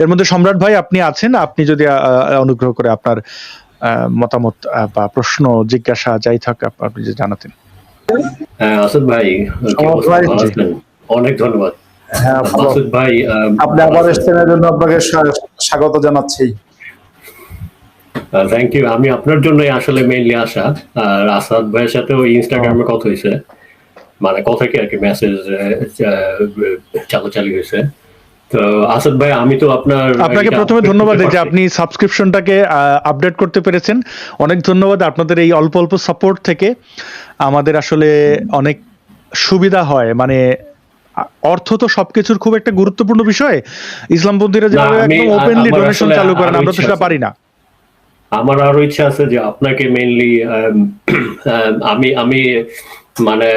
এর মধ্যে সম্রাট ভাই আপনি আছেন, আপনি যদি অনুগ্রহ করে আপনার মতামত বা প্রশ্ন জিজ্ঞাসা যাই থাক আপনি যে জানাতেন। হ্যাঁ আসাদ ভাই, অনেক ধন্যবাদ। হ্যাঁ মাসুদ ভাই, আপনি আবার এসেছেন এর জন্য আপনাকে স্বাগত জানাচ্ছি। Thank you. আমি আপনার জন্যই আসলে মেইনলি আসা। আর আসাদ ভাইয়ের সাথে ওই ইনস্টাগ্রামে কথা হয়েছে, মানে কথা কি আর কি মেসেজ চালাচালি হয়েছে। তো আসাদ ভাই, আমি তো আপনাকে প্রথমে ধন্যবাদ যে আপনি সাবস্ক্রিপশনটাকে আপডেট করতে পেরেছেন। অনেক ধন্যবাদ। আপনাদের এই অল্প অল্প সাপোর্ট থেকে আমাদের আসলে অনেক সুবিধা হয়। মানে অর্থ তো সবকিছুর খুব একটা গুরুত্বপূর্ণ বিষয়। ইসলামপন্থীরা যেভাবে একদম ওপেনলি ডোনেশন চালু করেন, আমরা তো সেটা পারি না। আমার আরো ইচ্ছা আছে যে আপনাকে মেইনলি আমি মানে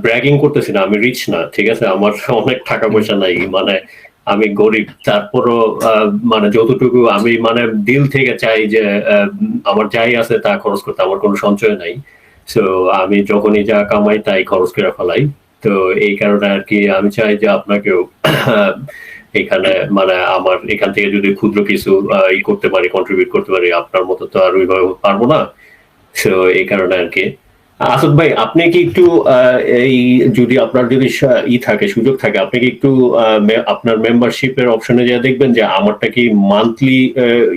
ব্র্যাগিং করতেছি না, আমি রিচ না, ঠিক আছে, আমার অনেক টাকা পয়সা নাই, মানে আমি গরিব, তারপরও মানে যতটুকু আমি মানে দিল থেকে চাই যে আমার যাই আছে তা খরচ করতে, আমার কোনো সঞ্চয় নাই। সো আমি যখনই যা কামাই তাই খরচ করে ফেলাই। তো এই কারণে আর কি আমি চাই যে আপনাকেও এখানে মানে আমার এখান থেকে যদি ক্ষুদ্র কিছু ই করতে পারি, কন্ট্রিবিউট করতে পারি, আপনার মতো তো আর ওইভাবে পারবো না। সো এই কারণে আর কি। আসাদ ভাই, আপনি কি একটু এই যদি আপনার যদি ই থাকে, সুযোগ থাকে, আপনি কি একটু আপনার মেম্বারশিপের অপশনে যা দেখবেন যে আমারটা কি মান্থলি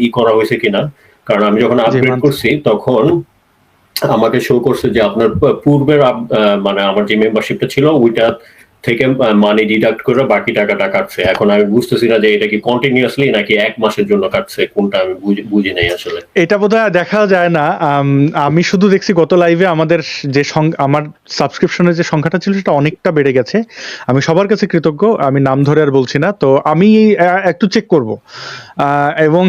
ই করা হয়েছে কিনা। কারণ আমি যখন আপগ্রেড করছি তখন আমাকে শো করছে যে আপনার পূর্বের মানে আমার যে মেম্বারশিপটা ছিল ওইটা থেকে মানি ডিডাক্ট করে বাকি টাকাটা কাটছে। এখন আমি বুঝতেছি না যে এটা কি কন্টিনিউয়াসলি নাকি এক মাসের জন্য কাটছে, কোনটা আমি বুঝি নাই আসলে। এটা বোধহয় দেখা যায় না। আমি শুধু দেখছি গত লাইভে আমাদের যে আমার সাবস্ক্রিপশনের যে সংখ্যাটা ছিল সেটা অনেকটা বেড়ে গেছে। আমি সবার কাছে কৃতজ্ঞ, আমি নাম ধরে আর বলছি না। তো আমি একটু চেক করব এবং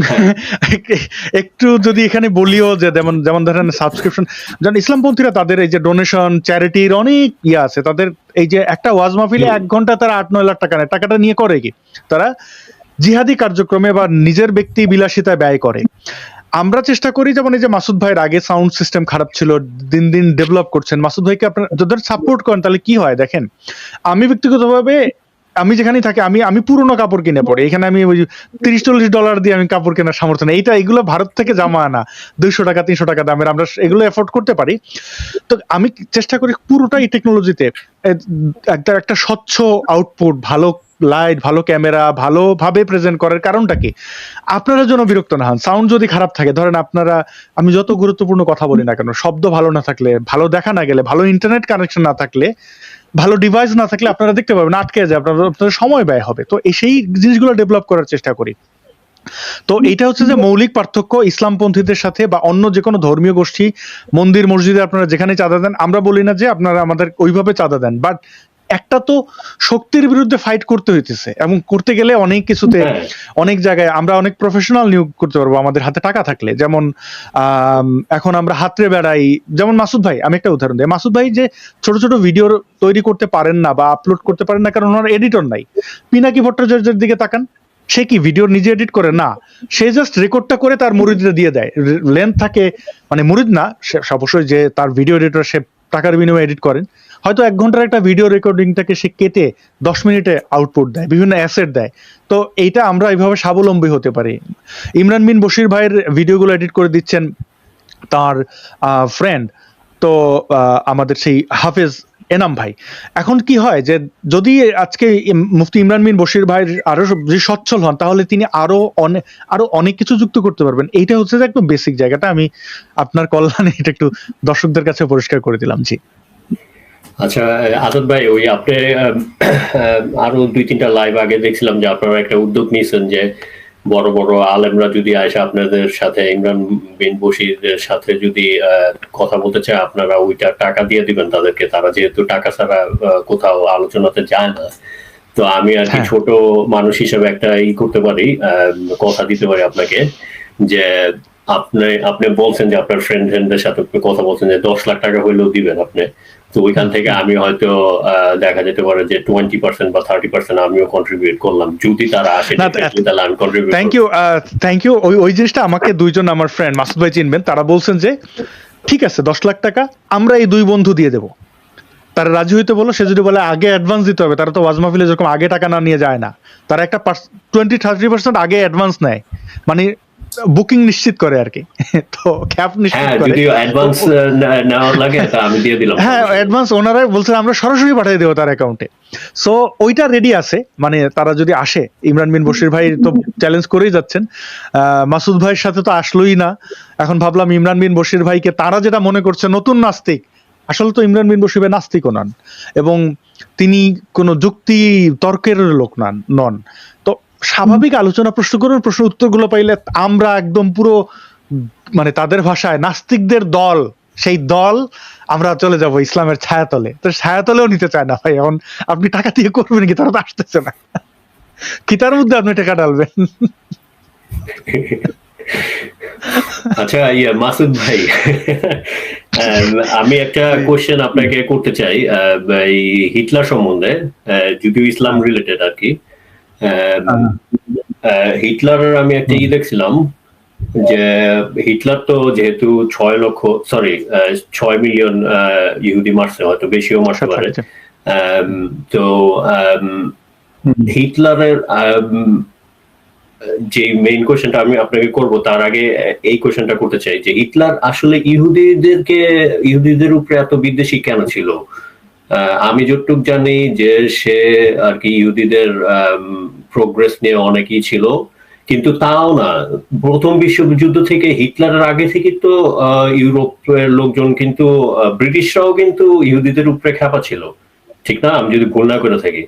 একটু যদি এখানে বলিও যে যেমন ধরেন সাবস্ক্রিপশন, যেমন ইসলামপন্থীরা তাদের এই যে ডোনেশন চ্যারিটির অনেক ইয়ে আছে। তাদের এই যে একটা ওয়াজ মাহফিলে 1 ঘন্টা তারা 8-9 লাখ টাকা নেয়। টাকাটা নিয়ে করে কি? তারা জিহাদি কার্যক্রমে বা নিজের ব্যক্তি বিলাসিতায় ব্যয় করে। আমরা চেষ্টা করি, যেমন এই যে মাসুদ ভাইয়ের আগে সাউন্ড সিস্টেম খারাপ ছিল, দিন দিন ডেভেলপ করছেন। মাসুদ ভাইকে আপনারা যদি সাপোর্ট করেন তাহলে কি হয় দেখেন, আমি ব্যক্তিগতভাবে আমি যেখানেই থাকি আমি পুরোনো কাপড় কিনে পড়ি। এখানে আমি ওই $30-40 দিয়ে আমি কাপড় কেনার সামর্থ্য নেই। এগুলো ভারত থেকে জামা আনা 200 টাকা 300 টাকা দামের, আমরা এগুলো এফোর্ড করতে পারি। তো আমি চেষ্টা করি পুরোটাই টেকনোলজিতে একটা স্বচ্ছ আউটপুট, ভালো লাইট, ভালো ক্যামেরা, ভালোভাবে প্রেজেন্ট করার। কারণটা কি, আপনারা যেন বিরক্ত না হন। সাউন্ড যদি খারাপ থাকে, ধরেন আমি যত গুরুত্বপূর্ণ কথা বলি না কেন, শব্দ ভালো না থাকলে, ভালো দেখা না গেলে, ভালো ইন্টারনেট কানেকশন না থাকলে, ভালো ডিভাইস না থাকলে আপনারা দেখতে পাবেন আটকে যায়, আপনাদের সময় ব্যয় হবে। তো সেই জিনিসগুলো ডেভেলপ করার চেষ্টা করি। তো এটা হচ্ছে যে মৌলিক পার্থক্য ইসলামপন্থীদের সাথে বা অন্য যে কোনো ধর্মীয় গোষ্ঠী, মন্দির মসজিদে আপনারা যেখানে চাঁদা দেন, আমরা বলি না যে আপনারা আমাদের ওইভাবে চাঁদা দেন, বাট একটা তো শক্তির বিরুদ্ধে ফাইট করতে হইতেছে, এবং করতে গেলে অনেক কিছুতে অনেক জায়গায় আমরা অনেক প্রফেশনাল নিয়োগ করতে পারবো আমাদের হাতে টাকা থাকলে। যেমন এখন আমরা হাতরে বেড়াই, যেমন মাসুদ ভাই, আমি একটা উদাহরণ দিই। মাসুদ ভাই যে ছোট ছোট ভিডিও তৈরি করতে পারেন না বা আপলোড করতে পারেন না কারণ ওনার এডিটর নাই। পিনাকি ভট্টাচার্যের দিকে তাকান, সে কি ভিডিও নিজে এডিট করে না, সে জাস্ট রেকর্ডটা করে তার মুরিদদের দিয়ে দেয়। লেন্থ থাকে, মানে মুরিদ না, অবশ্যই যে তার ভিডিও এডিটর, সে টাকার বিনিময়ে এডিট করেন। হয়তো 1 ঘন্টার একটা ভিডিও রেকর্ডিংটাকে সে কেটে 10 মিনিটে আউটপুট দেয়, বিভিন্ন অ্যাসেট দেয়। তো এইটা আমরা এইভাবে স্বাবলম্বী হতে পারি। ইমরান বিন বশির ভাইয়ের ভিডিওগুলো এডিট করে দিচ্ছেন তার ফ্রেন্ড, তো আমাদের সেই হাফেজ এনাম ভাই। এখন কি হয় যে যদি আজকে মুফতি ইমরান বিন বশির ভাইয়ের আরো যদি সচ্ছল হন, তাহলে তিনি আরো অনেক কিছু যুক্ত করতে পারবেন। এইটা হচ্ছে যে একদম বেসিক জায়গাটা। আমি আপনার কল্যাণে এটা একটু দর্শকদের কাছে পরিষ্কার করে দিলাম। জি আচ্ছা আসাদ ভাই, ওই আপনি আরো 2-3টা লাইভ আগে দেখছিলাম যে আপনারা একটা উদ্যোগ নিয়েছেন যে বড় বড় আলেমরা যদি আসে আপনাদের সাথে, ইমরান বিন বশিরের সাথে যদি কথা বলতে চায়, আপনারা ওইটা টাকা দিয়ে দিবেন তাদেরকে, তারা যেহেতু টাকা ছাড়া কোথাও আলোচনাতে যায় না। তো আমি আর কি ছোট মানুষ হিসেবে একটা করতে পারি, কথা দিতে পারি আপনাকে যে আপনি বলছেন যে আপনার ফ্রেন্ডদের সাথে কথা বলছেন যে 10 লাখ টাকা হইলেও দিবেন আপনি। তো ওইখান থেকে আমি হয়তো দেখা যেতে পারে যে 20% বা 30% আমিও কন্ট্রিবিউট করলাম, যদি তারা আসে তাহলে আমি কন্ট্রিবিউট। Thank you. ওই জিনিসটা আমাকে দুইজন আমার ফ্রেন্ড মাসুদ ভাই চিনবেন, তারা বলছেন যে ঠিক আছে 10 লাখ টাকা আমরা এই 2 বন্ধু দিয়ে দেব। তারা রাজি হইতে বলো, সে যদি বলে আগে অ্যাডভান্স দিতে হবে, তারা তো ওয়াজ মাহফিলে যেরকম আগে টাকা না নিয়ে যায় না, তারা একটা 20-30% আগে অ্যাডভান্স নেয়, মানে বুকিং নিশ্চিত করে আর কি। তো ক্যাপ নিশ্চিত হ্যাঁ, করে। যদি অ্যাডভান্স নেওয়া লাগে তা আমি দিয়ে দিলাম। হ্যাঁ, অ্যাডভান্স ওনারাই বলছে আমরা সরাসরি পাঠিয়ে দেবো তার অ্যাকাউন্টে। সো ওইটা রেডি আছে, মানে তারা যদি আসে, ইমরান বিন বশির ভাই তো চ্যালেঞ্জ করেই যাচ্ছেন, মাসুদ ভাইয়ের সাথে তো আসলোই না। এখন ভাবলাম ইমরান বিন বশির ভাইকে তারা যেটা মনে করছে নতুন নাস্তিক, আসলে তো ইমরান বিন বশির ভাই নাস্তিকও নন, এবং তিনি কোনো যুক্তি তর্কের লোক নন। তো স্বাভাবিক আলোচনা, প্রশ্ন করুন, প্রশ্ন উত্তরগুলো পাইলে আমরা একদম পুরো মানে তাদের ভাষায় নাস্তিকদের দল, সেই দল আমরা চলে যাব ইসলামের ছায়াতলে। তো ছায়াতলেও নিতে চায় না ভাই। এখন আপনি টাকা দিয়ে করবেন কি, তারা তো আসতেছে না, কি তার মধ্যে আপনি টাকা ডালবেন? আচ্ছা, মাসুদ ভাই, আমি একটা কোশ্চেন আপনাকে করতে চাই এই হিটলার সম্বন্ধে, যদিও ইসলাম রিলেটেড আর কি। হিটলার আমি একটা দেখছিলাম যে হিটলার তো যেহেতু 6 মিলিয়ন ইহুদি মারছে, হয়তো বেশিও মারতে পারে। তো হিটলারের যে মেইন কোশ্চেনটা আমি আপনাকে করব, তার আগে এই কোশ্চেনটা করতে চাই যে হিটলার আসলে ইহুদিদের উপরে এত বিদ্বেষী কেন ছিল? আমি যতটুকু জানি যে সে আর কি ইহুদিদের প্রোগ্রেস নিয়ে অনেকই ছিল, কিন্তু তাও না, প্রথম বিশ্বযুদ্ধ থেকে হিটলারের আগে থেকে তো ইউরোপের লোকজন কিন্তু ব্রিটিশরাও কিন্তু ইহুদিদের উপরে খ্যাপা ছিল, ঠিক না? আমি যদি ভুল না করে থাকি।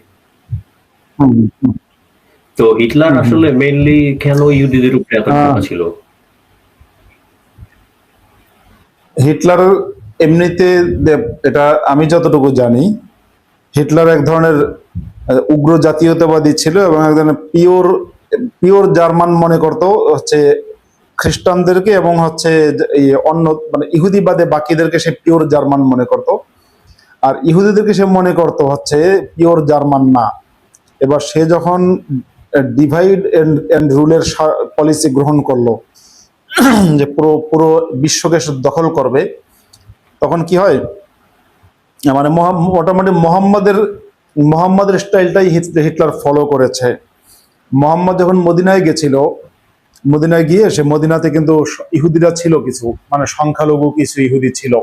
তো হিটলার আসলে মেইনলি কেন ইহুদিদের উপরে এত খ্যাপা ছিল? হিটলার এমনিতে, এটা আমি যতটুকু জানি, হিটলার এক ধরনের উগ্র জাতীয়তাবাদী ছিল এবং এক ধরনের পিওর জার্মান মনে করতো হচ্ছে খ্রিস্টানদেরকে, এবং হচ্ছে অন্য মানে ইহুদিবাদে বাকিদেরকে সে পিওর জার্মান মনে করতো, আর ইহুদিদেরকে সে মনে করতো হচ্ছে পিওর জার্মান না। এবার সে যখন ডিভাইড এন্ড রুলের পলিসি গ্রহণ করলো, যে পুরো পুরো বিশ্বকে দখল করবে, তখন কি হয়, মানে মোটামুটি মোহাম্মদের স্টাইলটাই হিটলার ফলো করেছে। মোহাম্মদ যখন মদিনায় গেছিল, মদিনায় গিয়ে সে মদিনাতে কিন্তু ইহুদিরা ছিল কিছু, মানে সংখ্যালঘু কিছু ইহুদি ছিল।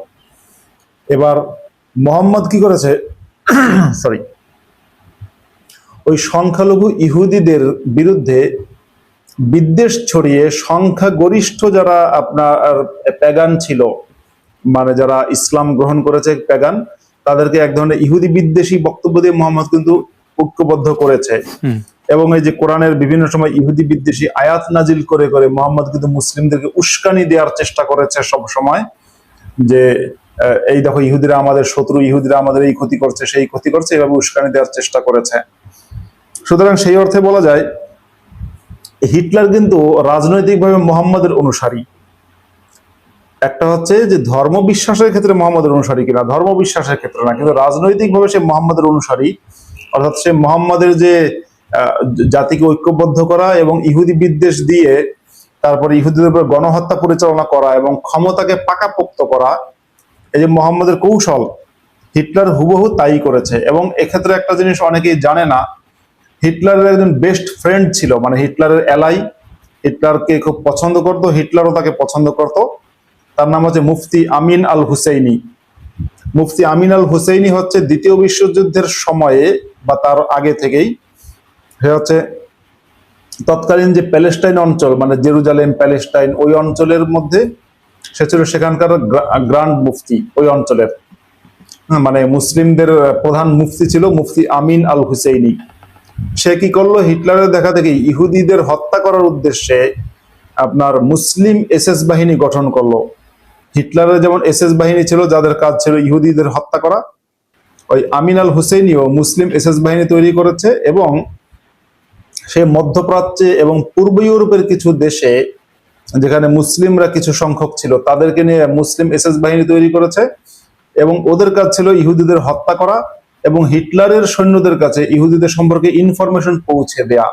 এবার মোহাম্মদ কি করেছে, সরি, ওই সংখ্যালঘু ইহুদিদের বিরুদ্ধে বিদ্বেষ ছড়িয়ে সংখ্যাগরিষ্ঠ যারা আপনার প্যাগান ছিল, মানে যারা ইসলাম গ্রহণ করেছে প্যাগান, তাদেরকে এক ধরনের ইহুদি বিদ্বেষী বক্তব্য দিয়ে মোহাম্মদ কিন্তু ঐক্যবদ্ধ করেছে। এবং এই যে কোরআনের বিভিন্ন সময় ইহুদি বিদ্বেষী আয়াত নাজিল করে করে মোহাম্মদ কিন্তু মুসলিমদেরকে উস্কানি দেওয়ার চেষ্টা করেছে সব সময়, যে এই দেখো ইহুদিরা আমাদের শত্রু, ইহুদিরা আমাদের এই ক্ষতি করছে, সেই ক্ষতি করছে, এভাবে উস্কানি দেওয়ার চেষ্টা করেছে। সুতরাং সেই অর্থে বলা যায় হিটলার কিন্তু রাজনৈতিকভাবে মোহাম্মদের অনুসারী। একটা হচ্ছে যে ধর্ম বিশ্বাসের ক্ষেত্রে মোহাম্মদের অনুসারী কিনা, ধর্ম বিশ্বাসের ক্ষেত্রে না, কিন্তু রাজনৈতিকভাবে সে মোহাম্মদের অনুসারী। অর্থাৎ সে মোহাম্মদের যে জাতিকে ঐক্যবদ্ধ করা এবং ইহুদি বিদ্বেষ দিয়ে তারপরে ইহুদিদের উপর গণহত্যা পরিচালনা করা এবং ক্ষমতাকে পাকাপোক্ত করা, এই যে মোহাম্মদের কৌশল, হিটলার হুবহু তাই করেছে। এবং এক্ষেত্রে একটা জিনিস অনেকেই জানে না, হিটলারের একজন বেস্ট ফ্রেন্ড ছিল, মানে হিটলারের এলাই, হিটলারকে খুব পছন্দ করতো, হিটলারও তাকে পছন্দ করতো। তার নাম হচ্ছে মুফতি আমিন আল হুসেইনি। মুফতি আমিন আল হুসেইনি হচ্ছে দ্বিতীয় বিশ্বযুদ্ধের সময়ে বা তার আগে থেকেই সে হচ্ছে তৎকালীন যে প্যালেস্টাইন অঞ্চল, মানে জেরুজালেম, প্যালেস্টাইন, ওই অঞ্চলের মধ্যে সে ছিল সেখানকার গ্র্যান্ড মুফতি ওই অঞ্চলের, মানে মুসলিমদের প্রধান মুফতি ছিল মুফতি আমিন আল হুসেইনি। সে কি করলো, হিটলারের দেখা দেখি ইহুদিদের হত্যা করার উদ্দেশ্যে আপনার মুসলিম এসএস বাহিনী গঠন করলো। হিটলারের যেমন এসএস বাহিনী ছিল যাদের কাজ ছিল ইহুদিদের হত্যা করা, ওই আমিন আল হুসেইনিও মুসলিম এসএস বাহিনী তৈরি করেছে, এবং সে মধ্যপ্রাচ্যে এবং পূর্ব ইউরোপের কিছু দেশে যেখানে মুসলিমরা কিছু সংখ্যক ছিল তাদেরকে নিয়ে মুসলিম এসএস বাহিনী তৈরি করেছে, এবং ওদের কাজ ছিল ইহুদিদের হত্যা করা এবং হিটলারের সৈন্যদের কাছে ইহুদিদের সম্পর্কে ইনফরমেশন পৌঁছে দেয়া।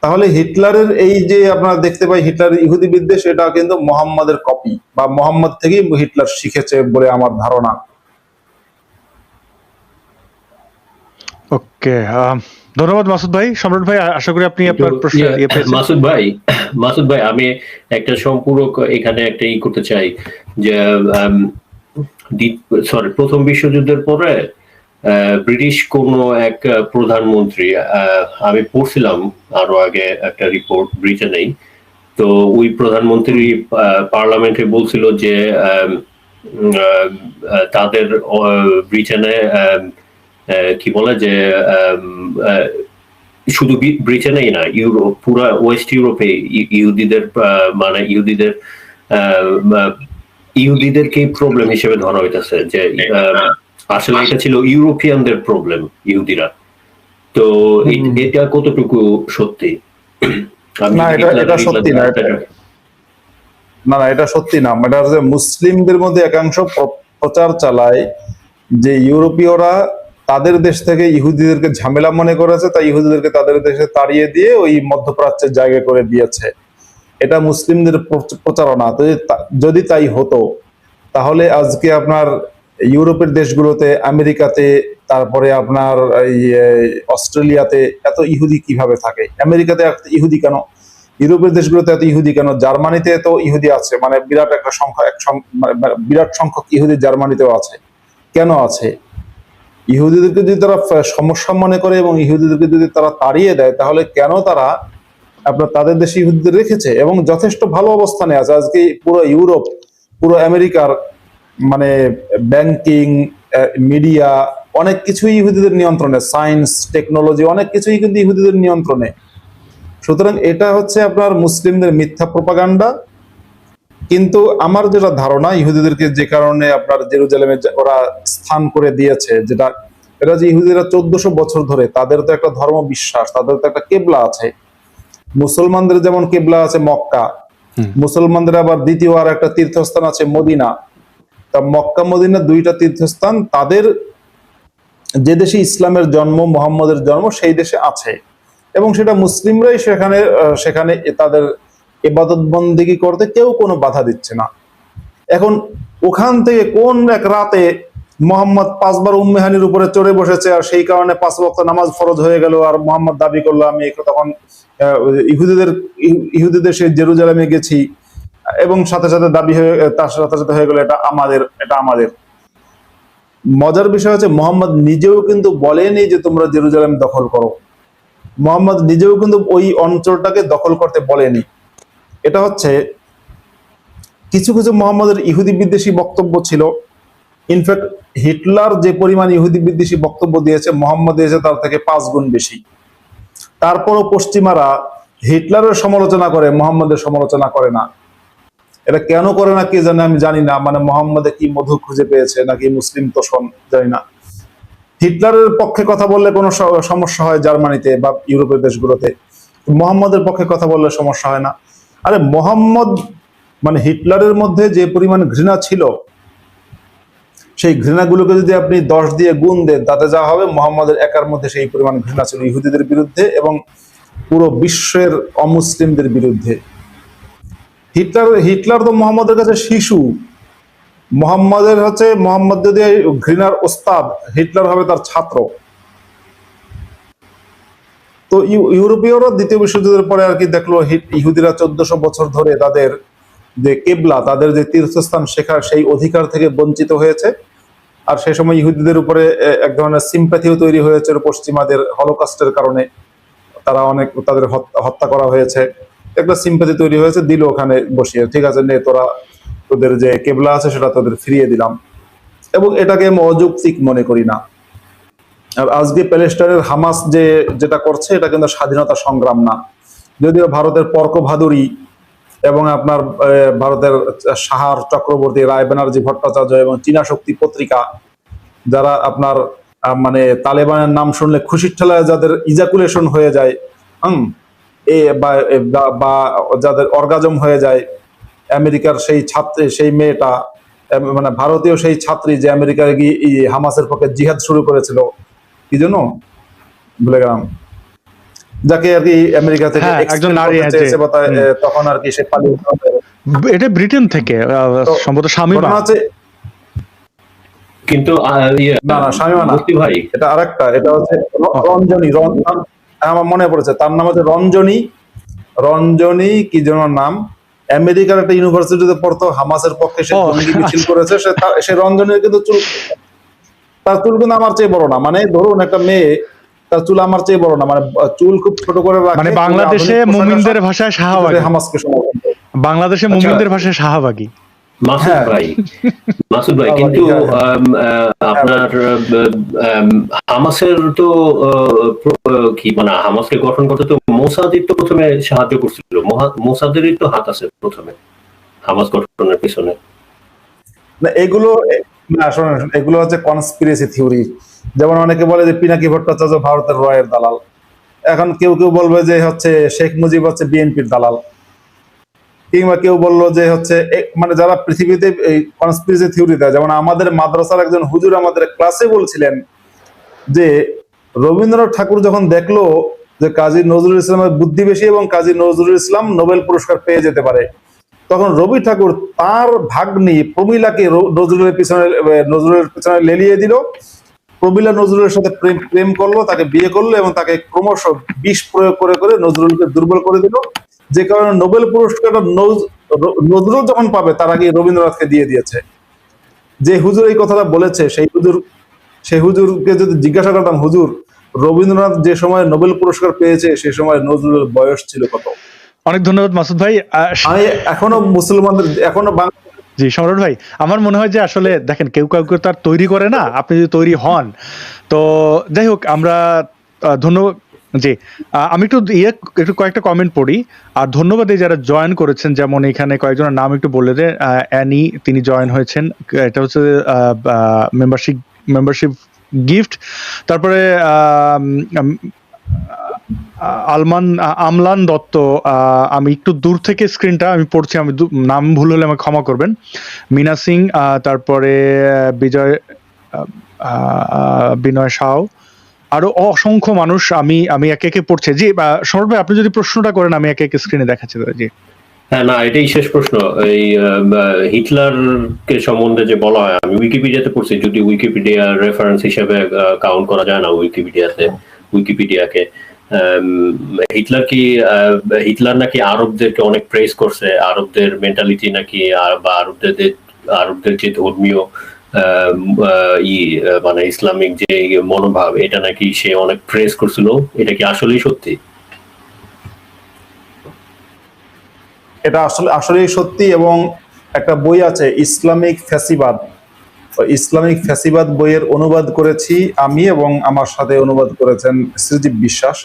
তাহলে হিটলারের এই যে আপনারা দেখতে পাই হিটলারের ইহুদি বিদ্বেষ, এটা কিন্তু মোহাম্মদের কপি বা মোহাম্মদ থেকেই হিটলার শিখেছে বলে আমার ধারণা। ওকে, ধন্যবাদ মাসুদ ভাই। সম্রাট ভাই, আশা করি আপনি আপনার প্রশ্ন ইয়ে পেয়েছেন। মাসুদ ভাই, আমি একটা সম্পূরক এখানে একটা করতে চাই যে প্রথম বিশ্বযুদ্ধের পরে ব্রিটিশ কোন এক প্রধানমন্ত্রী, আমি পড়ছিলাম আরো আগে একটা রিপোর্ট ব্রিটেনেই, তো ওই প্রধানমন্ত্রী পার্লামেন্টে বলছিল যে তাদের ব্রিটেনে কি বলে যে শুধু ব্রিটেনেই না, ইউরোপ, পুরা ওয়েস্ট ইউরোপে ইহুদিদের মানে ইহুদিদেরকে প্রবলেম হিসেবে ধরা হইতেছে, যে আসলে এটা ছিল ইউরোপিয়ানদের প্রবলেম, ইহুদিরা। তো এটা কতটুকু সত্যি? না, এটা সত্যি না, না এটা সত্যি না। এটা হচ্ছে মুসলিমদের মধ্যে একাংশ প্রচার চালায় যে ইউরোপীয়রা তাদের দেশ থেকে ইহুদিদেরকে ঝামেলা মনে করেছে, তাই ইহুদিদেরকে তাদের দেশে তাড়িয়ে দিয়ে ওই মধ্যপ্রাচ্যের জায়গা করে দিয়েছে। এটা মুসলিমদের প্রচারণা। তো যদি তাই হতো, তাহলে আজকে আপনার ইউরোপের দেশগুলোতে, আমেরিকাতে, তারপরে আপনার অস্ট্রেলিয়াতে এত ইহুদি কিভাবে থাকে? আমেরিকাতে এত ইহুদি কেন? ইউরোপের দেশগুলোতে এত ইহুদি কেন? জার্মানিতে এত ইহুদি আছে, মানে বিরাট একটা সংখ্যা, বিরাট সংখ্যক ইহুদি জার্মানিতেও আছে। কেন আছে? ইহুদিদেরকে যদি তারা সমস্যা মনে করে এবং ইহুদিদেরকে যদি তারা তাড়িয়ে দেয়, তাহলে কেন তারা আপনার তাদের দেশে ইহুদিদের রেখেছে এবং যথেষ্ট ভালো অবস্থানে আছে। আজকে পুরো ইউরোপ, পুরো আমেরিকার মানে ব্যাংকিং, মিডিয়া, অনেক কিছুই ইহুদিদের নিয়ন্ত্রণে, সায়েন্স, টেকনোলজি, অনেক কিছুই কিন্তু ইহুদিদের নিয়ন্ত্রণে। সুতরাং এটা হচ্ছে আপনার মুসলিমদের মিথ্যা প্রপাগান্ডা। কিন্তু আমার যেটা ধারণা, ইহুদিদেরকে যে কারণে আপনার জেরুজালেমে ওরা স্থান করে দিয়েছে, যেটা এটা যে ইহুদিরা 1400 বছর ধরে, তাদের তো একটা ধর্ম বিশ্বাস, তাদের তো একটা কেবলা আছে। মুসলমানদের যেমন কেবলা আছে মক্কা, মুসলমানদের আবার দ্বিতীয় আর একটা তীর্থস্থান আছে মদিনা। তা মক্কা মদিনা দুইটা তীর্থস্থান তাদের, যে দেশে ইসলামের জন্ম, মুহাম্মদের জন্ম, সেই দেশে আছে এবং সেটা মুসলিমরাই সেখানে তাদের ইবাদত বন্দেগী করতে কেউ কোনো বাধা দিচ্ছে না। এখন ওখান থেকে কোন এক রাতে মোহাম্মদ 5 বার উম্মেহানির উপরে চড়ে বসেছে, আর সেই কারণে 5 ওয়াক্ত নামাজ ফরজ হয়ে গেল, আর মোহাম্মদ দাবি করলো আমি তখন ইহুদিদের সেই জেরুজালেমে গেছি, এবং সাথে সাথে দাবি হয়ে, তার সাথে সাথে হয়ে গেল এটা আমাদের। মজার বিষয় হচ্ছে মোহাম্মদ নিজেও কিন্তু বলেনি যে তোমরা জেরুজালেম দখল করো। মোহাম্মদ নিজেও কিন্তু ওই অঞ্চলটাকে দখল করতে বলেনি। এটা হচ্ছে কিছু কিছু মোহাম্মদের ইহুদি বিদ্বেষী বক্তব্য ছিল। ইনফ্যাক্ট হিটলার যে পরিমাণ ইহুদি বিদ্বেষী বক্তব্য দিয়েছে, মোহাম্মদ দিয়েছে তার থেকে 5 গুণ বেশি। তারপরও পশ্চিমারা হিটলারের সমালোচনা করে, মোহাম্মদের সমালোচনা করে না। এটা কেন করে না কে জানে, আমি জানি না। মানে মোহাম্মদে কি মধু খুঁজে পেয়েছে নাকি মুসলিম তোষণ, জানি না। হিটলারের পক্ষে কথা বললে কোনো সমস্যা হয় জার্মানিতে বা ইউরোপের দেশগুলোতে, মোহাম্মদের পক্ষে কথা বললে সমস্যা হয় না। আরে মোহাম্মদ, মানে হিটলারের মধ্যে যে পরিমাণ ঘৃণা ছিল, সেই ঘৃণাগুলোকে যদি আপনি 10 দিয়ে গুণ দেন, তাতে যা হবে মোহাম্মদের একার মধ্যে সেই পরিমাণ ঘৃণা ছিল ইহুদিদের বিরুদ্ধে এবং পুরো বিশ্বের অমুসলিমদের বিরুদ্ধে। হিটলার তো মোহাম্মদের কাছে শিশু। মোহাম্মদ যদি ঘৃণার ওস্তাদ, হিটলার হবে তার ছাত্র। তো ইউরোপীয়রা দ্বিতীয় বিশ্বযুদ্ধের পরে আর কি দেখলো, ইহুদিরা 1400 বছর ধরে তাদের যে কেবলা, তাদের যে তীর্থস্থান, শেখার সেই অধিকার থেকে বঞ্চিত হয়েছে। আর সেই সময় ইহুদিদের উপরে এক ধরনের সিম্প্যাথিও তৈরি হয়েছে পশ্চিমাদের হলোকস্টের কারণে। তারা অনেক, তাদের হত্যা করা হয়েছে, একটা সিম্প্যাথি তৈরি হয়েছে, দিল ওখানে বসিয়ে, ঠিক আছে নে তোরা, তোদের যে কেবলা আছে সেটা তোদের ফিরিয়ে দিলাম। এবং এটাকে আমি অযৌক্তিক মনে করি না। আর আজকে প্যালেস্টাইনের হামাস যেটা করছে, এটা কিন্তু স্বাধীনতা সংগ্রাম না। যদিও ভারতের পর্ক ভাদুরী এবং আপনার ভারতের সাহার চক্রবর্তী, রায় ব্যানার্জি ভট্টাচার্য এবং চীনা শক্তি পত্রিকা, যারা আপনার মানে তালেবানের নাম শুনলে খুশির ঠেলায় যাদের ইজাকুলেশন হয়ে যায়, বা যাদের অর্গাজম হয়ে যায়, আমেরিকার সেই ছাত্রী, সেই মেয়েটা, মানে ভারতীয় সেই ছাত্রী যে আমেরিকায় গিয়ে হামাসের পক্ষে জিহাদ শুরু করেছিল, কি জন্য ভুলে গেলাম, যাকে আর কি আমেরিকা থেকে একজন নারী আছে, তখন আর কি সে পালিয়ে, এটা ব্রিটেন থেকে সম্ভবত শামীমা, কিন্তু না না শামিমা না, মুফতি ভাই, এটা আরেকটা, এটা হচ্ছে রঞ্জনী, আমার মনে পড়েছে, তার নাম হচ্ছে রঞ্জনী, রঞ্জনী কি যেন নাম, আমেরিকার একটা ইউনিভার্সিটিতে পড়তো, হামাসের পক্ষে সে ও, জঙ্গি মিছিল আচ্ছা। করেছে, সে রঞ্জনীর কিন্তু চুল, তার চুল কিন্তু আমার চেয়ে বড় না, মানে ধরুন একটা মেয়ে, তার চুল আমার চেয়ে বড় না, মানে চুল খুব ছোট করে রাখে, মানে খুবই বাংলাদেশে আধুনিক পোশাক মুমিনদের আশাক, ভাষায় কিন্তু সে শাহবাগী, হামাসকে সমর্থন করে। বাংলাদেশে আচ্ছা মুমিনদের ভাষায় শাহবাগী। মাসুদ হ্যাঁ ভাই, মাসুদ ভাই, শাহবাগী, কিন্তু হ্যাঁ হ্যাঁ হ্যাঁ ভাই। আপনার আম, হামাসের তো কি মানে হামাসকে গঠন করতে তো মোসাদের তো প্রথমে সাহায্য করছিল, মোসাদেরই তো হাত আছে প্রথমে হামাস গঠনের পিছনে। না এগুলো না শোনেন, এগুলো হচ্ছে কনস্পিরেসি থিওরি। যেমন অনেকে বলে যে পিনাকি ভট্টাচার্য ভারতের রয়ের দালাল, এখন কেউ কেউ বলবে যে হচ্ছে শেখ মুজিব হচ্ছে বিএনপির দালাল, কিংবা কেউ বললো যে হচ্ছে মানে যারা পৃথিবীতে এই কনস্পিরেসি থিওরি দেয়, যেমন আমাদের মাদ্রাসার একজন হুজুর আমাদের ক্লাসে বলছিলেন যে রবীন্দ্রনাথ ঠাকুর যখন দেখলো যে কাজী নজরুল ইসলামের বুদ্ধি বেশি এবং কাজী নজরুল ইসলাম নোবেল পুরস্কার পেয়ে যেতে পারে, তখন রবি ঠাকুর তার ভাগ্নি প্রমীলাকে নজরুলের পিছনে লেলিয়ে দিল, প্রমীলা নজরুলের সাথে প্রেম প্রেম করলো, তাকে বিয়ে করলো এবং তাকে ক্রমশ বিষ প্রয়োগ করে করে নজরুলকে দুর্বল করে দিল, যে কারণে নোবেল পুরস্কারটা নজরুল যখন পাবে তার আগে রবীন্দ্রনাথকে দিয়ে দিয়েছে। যে হুজুর এই কথাটা বলেছে সেই হুজুরকে যদি জিজ্ঞাসা করতাম, হুজুর রবীন্দ্রনাথ যে সময় নোবেল পুরস্কার পেয়েছে সে সময় নজরুলের বয়স ছিল কত? অনেক ধন্যবাদ মাসুদ ভাই। আমি এখনো মুসলমানদের, এখনো জি সম্রাট ভাই, আমার মনে হয় যে আসলে দেখেন কেউ কাউকে তার তৈরি করে না, আপনি যদি তৈরি হন তো যাই হোক আমরা ধন্যবাদ। জি আমি একটু কয়েকটা কমেন্ট পড়ি, আর ধন্যবাদ এই যারা জয়েন করেছেন, যেমন এখানে কয়েকজনের নাম একটু বলে দেন। অ্যানি, তিনি জয়েন হয়েছেন, এটা হচ্ছে মেম্বারশিপ গিফট। তারপরে আমলান দত্ত, আমি একটু দূর থেকে স্ক্রিনটা আমি পড়ছি, আমি নাম ভুল হলে আমাকে ক্ষমা করবেন। মিনা সিং, তারপরে বিজয়, বিনয় সাউ, আরো অসংখ্য মানুষ, আমি একে একে পড়ছি। জি সৌরভ ভাই, আপনি যদি প্রশ্নটা করেন আমি একে একে স্ক্রিনে দেখাচ্ছি। জি হ্যাঁ, না এটাই শেষ প্রশ্ন। এই হিটলার কে সম্বন্ধে যে বলা হয়, আমি উইকিপিডিয়াতে পড়ছি, যদি উইকিপিডিয়া রেফারেন্স হিসেবে কাউন্ট করা যায় না উইকিপিডিয়াকে, হিটলার কি হিটলার নাকি আরবদেরকে অনেক প্রেস করছে, আরবদের মেন্টালিটি নাকি, বা আরবদের যে ধর্মীয় মানে ইসলামিক যে মনোভাব, এটা নাকি সে অনেক প্রেস করছিল, এটা কি আসলেই সত্যি? এটা আসলেই সত্যি, এবং একটা বই আছে ইসলামিক ফ্যাসিবাদ, ইসলামিক ফ্যাসিবাদ বইয়ের অনুবাদ করেছি আমি, এবং আমার সাথে অনুবাদ করেছেন শ্রীজীব বিশ্বাস।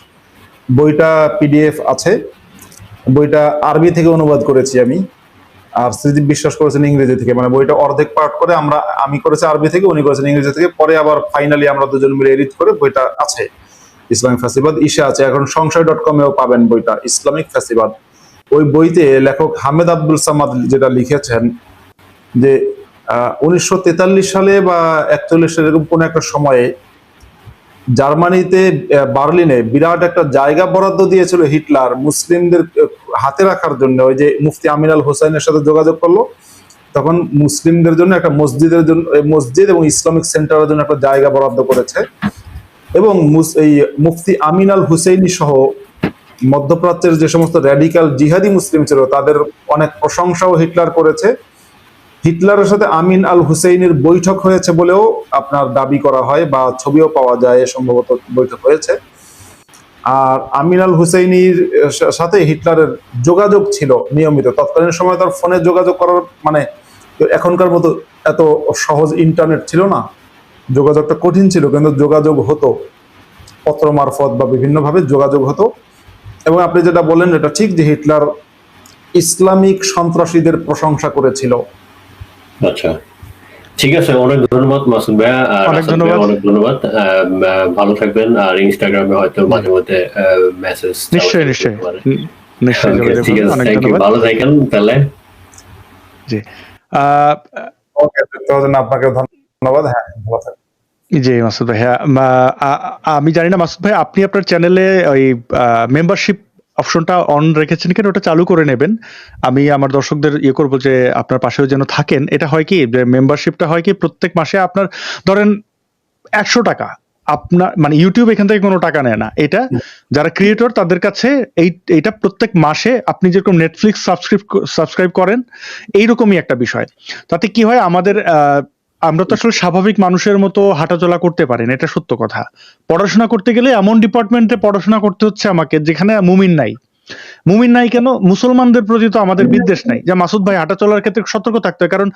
বইটা পিডিএফ আছে, বইটা আরবি থেকে অনুবাদ করেছি আমি, আর শ্রীজীব বিশ্বাস করেছেন ইংরেজি থেকে, মানে বইটা অর্ধেক পার্ট করে আমি করেছি আরবি থেকে, উনি করেছেন ইংরেজি থেকে, পরে আবার ফাইনালি আমরা দুজন মিলে এডিট করে বইটা আছে, ইসলামিক ফ্যাসিবাদ আছে, এখন সংশয়.com-এও পাবেন বইটা, ইসলামিক ফ্যাসিবাদ। ওই বইতে লেখক হামেদ আব্দুল সামাদ যেটা লিখেছেন যে 1943 সালে বা 41 এরকম কোন একটা সময়ে জার্মানিতে বার্লিনে বিরাট একটা জায়গা বরাদ্দ দিয়েছিল হিটলার মুসলিমদের হাতে রাখার জন্য। ওই যে মুফতি আমিন আল হোসাইনের সাথে যোগাযোগ করলো, তখন মুসলিমদের জন্য একটা মসজিদ এবং ইসলামিক সেন্টারের জন্য একটা জায়গা বরাদ্দ করেছে, এবং এই মুফতি আমিন আল হুসেইনি সহ মধ্যপ্রাচ্যের যে সমস্ত র্যাডিক্যাল জিহাদি মুসলিম ছিল তাদের অনেক প্রশংসাও হিটলার করেছে। হিটলারের সাথে আমিন আল হুসেইনের বৈঠক হয়েছে বলেও আপনার দাবি করা হয়, বা ছবিও পাওয়া যায়, সম্ভবত বৈঠক হয়েছে। আর আমিন আল হুসেইনির সাথে হিটলারের যোগাযোগ ছিল নিয়মিত, তৎকালীন সময় তার ফোনে যোগাযোগ করার মানে এখনকার মতো এত সহজ ইন্টারনেট ছিল না, যোগাযোগটা কঠিন ছিল, কিন্তু যোগাযোগ হতো পত্র মারফত বা বিভিন্নভাবে যোগাযোগ হতো। এবং আপনি যেটা বলেন এটা ঠিক, যে হিটলার ইসলামিক সন্ত্রাসীদের প্রশংসা করেছিল। আচ্ছা, ঠিক আছে, অনেক ধন্যবাদ মাসুদ ভাইয়া, আর অনেক রাসেল ভাইয়া, ধন্যবাদ। অনেক ধন্যবাদ। ভালো থাকবেন, আর ইনস্টাগ্রামে হয়তো মাঝে মধ্যে মেসেজ নিশ্চয়ই নিশ্চয়ই নিশ্চয়ই যোগাযোগ ঠিক করবো। আছে, অনেক থ্যাংক ইউ, ধন্যবাদ। ভালো থাকেন তাহলে। জি ওকে, আপনাকে ধন্যবাদ। হ্যাঁ, ভালো থাকবেন। জি মাসুদ ভাই, হ্যাঁ আমি জানি না মাসুদ ভাই, আপনি আপনার চ্যানেলে ওই মেম্বারশিপ অপশনটা অন রেখেছেন কিনা ওটা চালু করে নেবেন। আমি আমার দর্শকদের করব যে আপনার পাশেও যেন থাকেন। এটা হয় কি যে মেম্বারশিপটা হয় কি প্রত্যেক মাসে আপনার ধরেন ৳১০০ আপনার মানে YouTube এখান থেকে কোনো টাকা নেয় না। এটা যারা ক্রিয়েটর তাদের কাছে এইটা প্রত্যেক মাসে আপনি যেরকম Netflix সাবস্ক্রাইব করেন এইরকমই একটা বিষয়। তাতে কি হয় আমাদের আমরা তো আসলে স্বাভাবিক মানুষের মতো হাঁটাচলা করতে পারি না, এটা সত্য কথা। পড়াশোনা করতে গেলে এমন ডিপার্টমেন্টে পড়াশোনা করতে হচ্ছে আমাকে যেখানে মুমিন নাই। মুমিন নাই কেন? মুসলমানদের প্রতি তো আমাদের বিদ্বেষ নাই। যে মাসুদ ভাই হাঁটা চলার ক্ষেত্রে সতর্ক থাকতে হয়। কারণ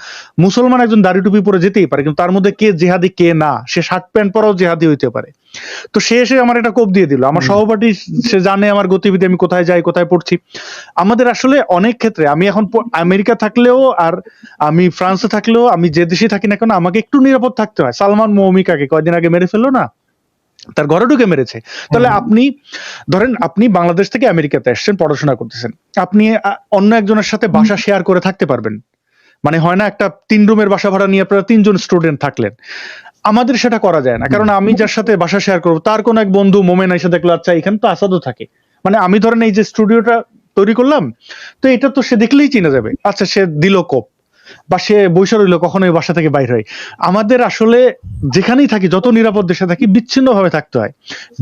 মুসলমান একজন দাড়ি টুপি পরে যেতেই পারে। কিন্তু তার মধ্যে কে জিহাদি কে না। সে শার্ট প্যান্ট পরাও জিহাদি হইতে পারে। তো সে এসে আমার একটা কোপ দিয়ে দিল। আমার সহপাঠী সে জানে আমার গতিবিধি, আমি কোথায় যাই, কোথায় পড়ছি। আমাদের আসলে অনেক ক্ষেত্রে আমি এখন আমেরিকা থাকলেও আর আমি ফ্রান্সে থাকলেও আমি যে দেশে থাকি না কেন আমাকে একটু নিরাপদ থাকতে হয়। সালমান মৌমিকাকে কয়দিন আগে মেরে ফেললো না? তার ঘরে ঢুকে মেরেছে। তাহলে আপনি ধরেন আপনি বাংলাদেশ থেকে আমেরিকাতে আসছেন, পড়াশোনা করতেছেন। আপনি অন্য একজনের সাথে বাসা শেয়ার করে থাকতে পারবেন। মানে হয় না একটা ৩ রুমের বাসা ভাড়া নিয়ে আপনারা ৩ জন স্টুডেন্ট থাকলেন। আমাদের সেটা করা যায় না। কারণ আমি যার সাথে বাসা শেয়ার করব তার কোন এক বন্ধু মোমেন এসে দেখলো আচ্ছা এখানে তো আসাদও থাকে। মানে আমি ধরেন এই যে স্টুডিওটা তৈরি করলাম, তো এটা তো সে দেখলেই চিনে যাবে। আচ্ছা সে দিল কোপ বা সে বইসা রইল কখনোই বাসা থেকে বাইর হয়। আমাদের আসলে যেখানেই থাকি যত নিরাপদ দেশে থাকি বিচ্ছিন্নভাবে থাকতে হয়।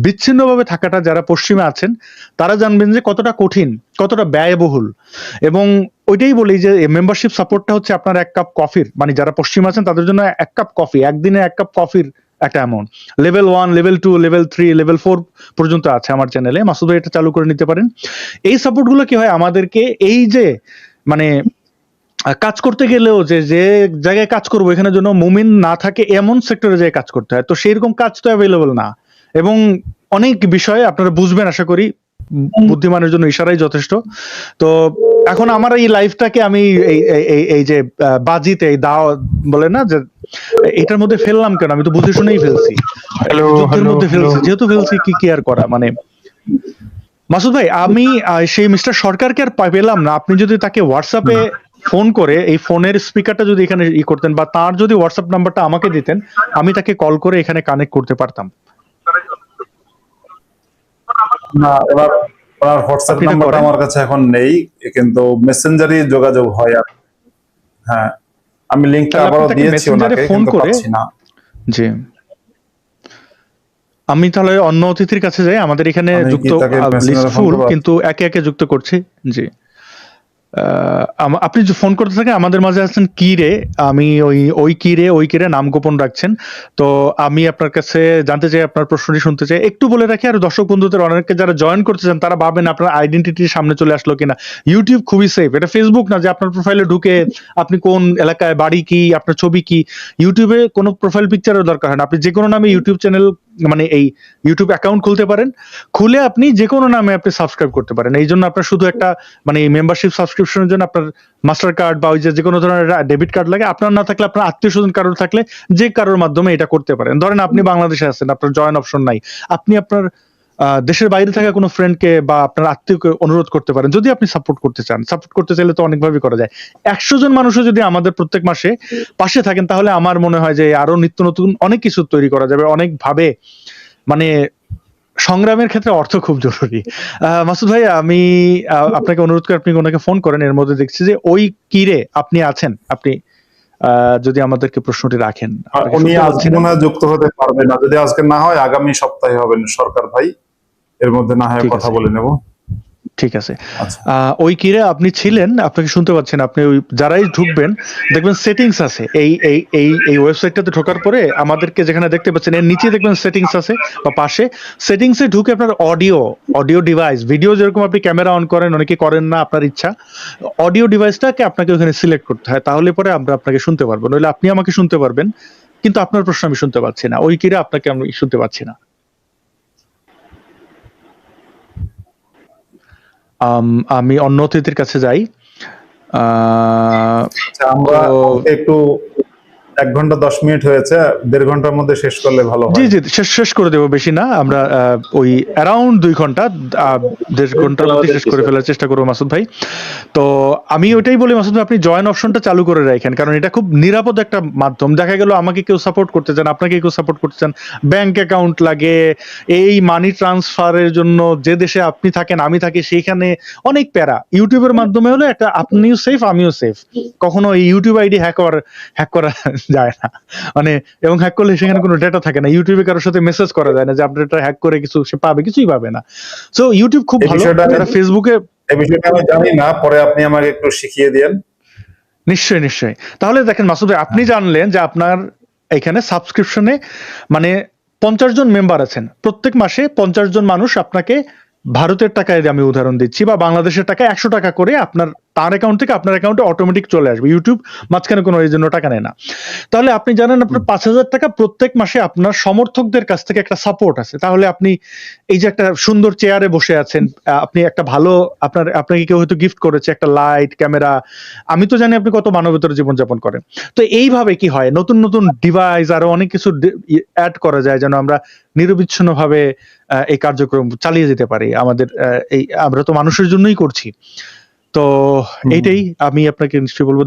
বিচ্ছিন্নভাবে থাকাটা যারা পশ্চিমে আছেন তারা জানবেন যে কতটা কঠিন, কতটা ব্যয়বহুল। এবং ওইটাই বলি যে মেম্বারশিপ সাপোর্টটা হচ্ছে আপনার ১ কাপ কফির মানে যারা পশ্চিমে আছেন তাদের জন্য ১ কাপ কফি, একদিনে ১ কাপ কফির একটা amount. Level 1, level 2, level 3, level 4 পর্যন্ত আছে আমার চ্যানেলে। মাসুদ ভাই এটা চালু করে নিতে পারেন। এই সাপোর্ট গুলো কি হয় আমাদেরকে এই যে মানে কাজ করতে গেলেও যে জায়গায় কাজ করবো এখানের জন্য মুমিন না থাকে এমন সেক্টরে যেয়ে কাজ করতে হয়। তো সেইরকম কাজ তো অ্যাভেলেবল না। এবং অনেক বিষয়ে আপনারা বুঝবেন আশা করি। বুদ্ধিমানের জন্য ইশারাই যথেষ্ট। তো এখন আমার এই লাইফটাকে আমি এই যে বাজিতে এই দাও বলে না যে এটার মধ্যে ফেললাম কেন? আমি তো বুঝে শুনেই ফেলছি। যুদ্ধের মধ্যে ফেলছি। যেহেতু ফেলছি কি আর করা? মানে মাসুদ ভাই আমি সেই মিস্টার সরকারকে আর পেলাম না। আপনি যদি তাকে হোয়াটসঅ্যাপে ফোন করে এই ফোনের স্পিকারটা যদি এখানে করতেন বা তার যদি হোয়াটসঅ্যাপ নাম্বারটা আমাকে দিতেন, আমি তাকে কল করে এখানে কানেক্ট করতে পারতাম। না, ওনার হোয়াটসঅ্যাপ আপনি এটা নাম্বারটা করেন। আমার কাছে এখন নেই, কিন্তু মেসেঞ্জারই যোগাযোগ হয়। আর হ্যাঁ, আমি লিঙ্কটা তাহলে আপনি আবারও তাকে দিয়েছি মেসেঞ্জারে ওনাকে, ফোন কিন্তু করে পাচ্ছি না। জি। আমি তাহলে অন্য অতিথির কাছে যাই। আমাদের এখানে আমি কি যুক্ত তাকে লিস্ট মেসেঞ্জারে ফোন ফুল করবো? কিন্তু একে একে যুক্ত করছি। জি। আপনি যে ফোন করতে থাকেন আমাদের মাঝে আছেন কিরে। আমি ওই কিরে নাম গোপন রাখছেন। তো আমি আপনার কাছে জানতে চাই আপনার প্রশ্নটি শুনতে চাই। একটু বলে রাখি আর দর্শক বন্ধুদের অনেকে যারা জয়েন করতে চান তারা ভাবেন আপনার আইডেন্টিটি সামনে চলে আসলো কিনা। YouTube খুবই সেফ। এটা Facebook না যে আপনার প্রোফাইলে ঢুকে আপনি কোন এলাকায় বাড়ি কি, আপনার ছবি কি। YouTube এ কোনো প্রোফাইল পিকচারের দরকার হয় না। আপনি যেকোনো নামে YouTube চ্যানেল মানে এই YouTube অ্যাকাউন্ট খুলতে পারেন। খুলে আপনি যেকোনো নামে আপনি সাবস্ক্রাইব করতে পারেন। এইজন্য আপনার শুধু একটা মানে মেম্বারশিপ সাবস্ক্রিপশনের জন্য আপনার মাস্টার কার্ড বা ওই যে যেকোনো ধরনের ডেবিট কার্ড লাগে। আপনার না থাকলে আপনার আত্মীয়স্বজন কারোর থাকলে যে কারোর মাধ্যমে এটা করতে পারেন। ধরেন আপনি বাংলাদেশে আছেন, আপনার জয়েন অপশন নাই। আপনি আপনার দেশের বাইরে থাকা কোনো ফ্রেন্ডকে বা আপনার আত্মীয়কে অনুরোধ করতে পারেন যদি আপনি সাপোর্ট করতে চান। সাপোর্ট করতে চাইলে তো অনেকভাবেই করা যায়। ১০০ জন মানুষও যদি আমাদের প্রত্যেক মাসে পাশে থাকেন তাহলে আমার মনে হয় যে আরো নিত্য নতুন অনেক কিছু তৈরি করা যাবে। অনেকভাবে মানে সংগ্রামের ক্ষেত্রে অর্থ খুব জরুরি। মাসুদ ভাই আমি আপনাকে অনুরোধ করে আপনি ওনাকে ফোন করেন। এর মধ্যে দেখছি যে ওই কিরে আপনি আছেন। আপনি যদি আমাদেরকে প্রশ্নটি রাখেন। আপনাকে উনি শুনতে আজকে পাচ্ছি না। মনে হয় যুক্ত হতে পারবে না। যদি আজকে না হয় আগামী সপ্তাহে হবেন সরকার ভাই। এর মধ্যে না হয় ঠিক কথা আছে। বলে নেব। ঠিক আছে। আচ্ছা, ওই কিরে আপনি ছিলেন, আপনাকে শুনতে পাচ্ছেন। আপনি ওই যারাই ঢুকবেন দেখবেন সেটিংস আছে। এই ওয়েবসাইটটাতে ঢোকার পরে আমাদেরকে যেখানে দেখতে পাচ্ছেন এর নিচে দেখবেন সেটিংস আছে বা পাশে সেটিংসে ঢুকে আপনার অডিও ডিভাইস, ভিডিও যেরকম আপনি ক্যামেরা অন করেন, অনেকে করেন না আপনার ইচ্ছা। অডিও ডিভাইসটাকে আপনাকে ওখানে সিলেক্ট করতে হয়। তাহলে পরে আমরা আপনাকে শুনতে পারবো। নইলে আপনি আমাকে শুনতে পারবেন। কিন্তু আপনার প্রশ্ন আমি শুনতে পাচ্ছি না। ওই কিরে আপনাকে আমি শুনতে পাচ্ছি না। আমি অন্য অতিথির কাছে যাই। আচ্ছা, আমরা তো ওকে একটু 1 ঘন্টা 10 মিনিট হয়েছে, 1.5 ঘন্টার মধ্যে শেষ করলে ভালো হয়। জি জি, শেষ করে দেবো, বেশি না, আমরা ওই অ্যারাউন্ড 2 ঘন্টা 1.5 ঘন্টার মধ্যে শেষ করে ফেলার চেষ্টা করবো মাসুদ ভাই। তো আমি ওইটাই বলি মাসুদ ভাই, আপনি জয়েন অপশনটা চালু করে রাখেন, কারণ এটা খুব নিরাপদ একটা মাধ্যম। দেখা গেল আমাকে কেউ সাপোর্ট করতে চান, আপনাকে কেউ সাপোর্ট করতে চান, ব্যাংক অ্যাকাউন্ট লাগে, এই মানি ট্রান্সফারের জন্য যে দেশে আপনি থাকেন আমি থাকি সেইখানে অনেক প্যারা। ইউটিউবের মাধ্যমে হলে একটা আপনিও সেফ আমিও সেফ, কখনো এই ইউটিউব আইডি হ্যাক করা যায় না, মানে এবং হ্যাক করলে সেখানে কোনো ডেটা থাকে না, ইউটিউবে কারোর সাথে মেসেজ করা যায় না যে আপনি এটা হ্যাক করে কিছু সে পাবে, কিছুই পাবে না। সো ইউটিউব খুব এই ভালো। বিষয়টা যারা ফেসবুকে, এই বিষয়টা আমি জানি না, পরে আপনি আমাকে একটু শিখিয়ে দিয়েন। নিশ্চয়ই। তাহলে দেখেন মাসুদ ভাই, আপনি জানলেন যে আপনার এখানে সাবস্ক্রিপশনে মানে 50 জন মেম্বার আছেন, প্রত্যেক মাসে 50 জন মানুষ আপনাকে ভারতের টাকায়, আমি উদাহরণ দিচ্ছি, বা বাংলাদেশের টাকায় 100 টাকা করে আপনার তার অ্যাকাউন্ট থেকে আপনার অ্যাকাউন্টে অটোমেটিক চলে আসবে, ইউটিউব মাঝখানে কোনো এই জন্য টাকা নেয় না। তাহলে আপনি জানেন আপনার 5000 টাকা প্রত্যেক মাসে আপনার সমর্থকদের কাছ থেকে একটা সাপোর্ট আছে। তাহলে আপনি এই যে একটা সুন্দর চেয়ারে বসে আছেন, আপনি একটা ভালো, আপনাকে কেউ হয়তো গিফট করেছে একটা লাইট, ক্যামেরা, আমি তো জানি আপনি কত মানবেতর জীবনযাপন করেন। তো এইভাবে কি হয়, নতুন নতুন ডিভাইস আরো অনেক কিছু অ্যাড করা যায় যেন আমরা নিরবিচ্ছিন্নভাবে এই কার্যক্রম চালিয়ে যেতে পারি। আমাদের আমরা তো মানুষের জন্যই করছি। তো এইটাই আমি আপনাকে নিশ্চয়ই বলবো।